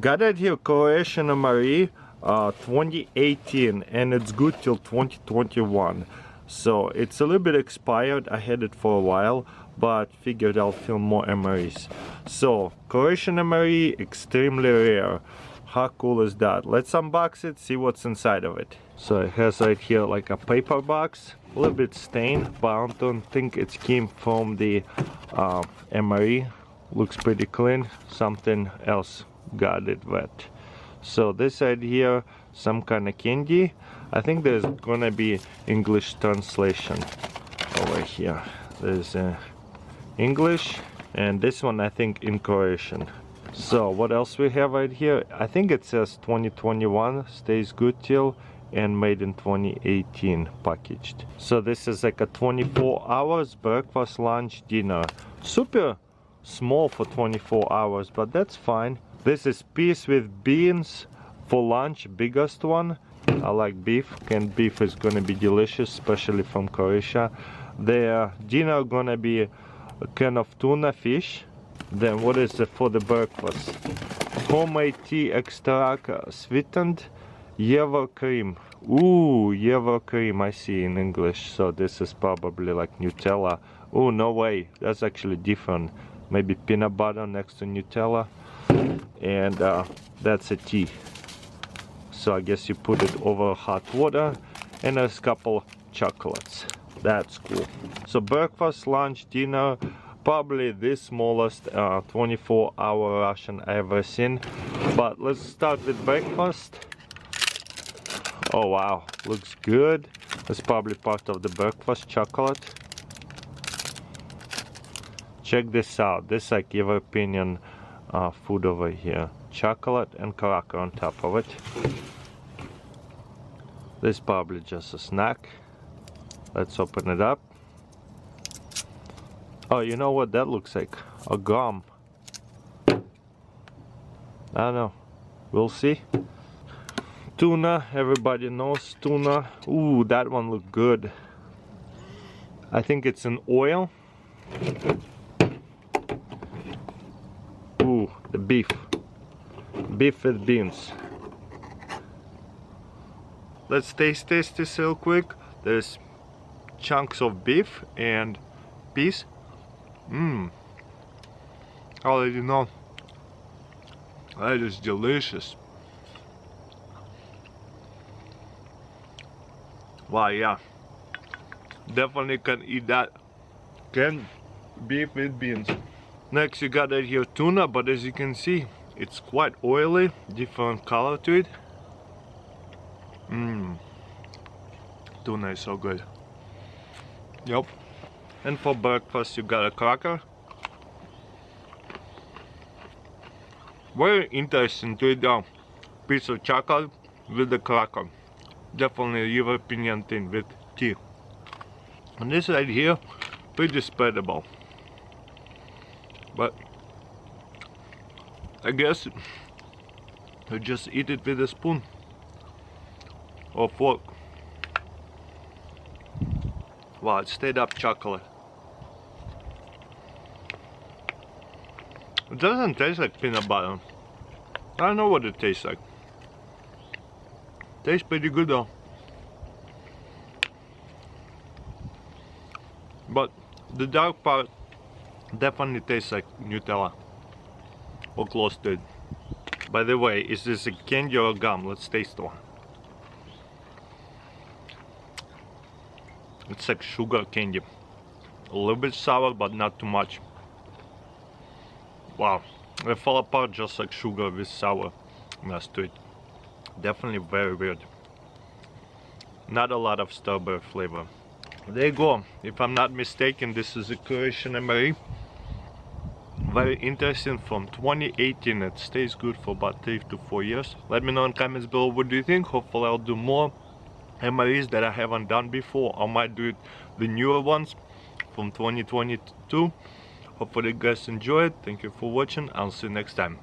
Got it here, Croatian MRE 2018, and it's good till 2021. So it's a little bit expired. I had it for a while, but figured I'll film more MREs. So Croatian MRE, extremely rare. How cool is that? Let's unbox it, see what's inside of it. So it has right here like a paper box, a little bit stained, but I don't think it came from the MRE. Looks pretty clean. Something else got it wet. So this side here, some kind of candy. I think there's gonna be English translation over here. There's English, and this one I think in Croatian. So what else we have right here? I think it says 2021, stays good till, and made in 2018 packaged. So this is like a 24 hours breakfast, lunch, dinner. Super small for 24 hours, but that's fine. This is peas with beans for lunch, biggest one. I like beef. Canned beef is gonna be delicious, especially from Croatia. The dinner gonna be a can of tuna fish. Then what is it for the breakfast? Homemade tea extract, sweetened Jever cream. Ooh, Jever cream, I see in English. So this is probably like Nutella. Oh, no way, that's actually different. Maybe peanut butter next to Nutella. And that's a tea. So I guess you put it over hot water, and there's a couple chocolates. That's cool. So breakfast, lunch, dinner, probably the smallest 24-hour ration I ever seen. But let's start with breakfast. Oh wow, looks good. That's probably part of the breakfast chocolate. Check this out. This is like European food over here. Chocolate and cracker on top of it. This is probably just a snack. Let's open it up. Oh, you know what that looks like? A gum. I don't know. We'll see. Tuna. Everybody knows tuna. Ooh, that one looked good. I think it's an oil. Ooh, the beef. Beef with beans. Let's taste this real quick. There's chunks of beef and peas. I already know. That is delicious. Wow, yeah. Definitely can eat that. Canned beef with beans. Next you got right here tuna, but as you can see, it's quite oily, different color to it. Tuna is so good. Yep. And for breakfast you got a cracker. Very interesting to eat a piece of chocolate with the cracker. Definitely a European thing with tea. And this right here, pretty spreadable. But I guess you just eat it with a spoon or fork. Wow, it's straight up chocolate. It doesn't taste like peanut butter. I don't know what it tastes like. Tastes pretty good though. But the dark part definitely tastes like Nutella. Or close to it. By the way, is this a candy or a gum? Let's taste one. It's like sugar candy. A little bit sour, but not too much. Wow, it fell apart just like sugar with sourness to it. Definitely very weird. Not a lot of strawberry flavor. There you go. If I'm not mistaken, this is a Croatian MRE. Very interesting, from 2018. It stays good for about 3 to 4 years. Let me know in comments below what do you think. Hopefully I'll do more MREs that I haven't done before. I might do the newer ones from 2022. Hopefully you guys enjoy it. Thank you for watching. I'll see you next time.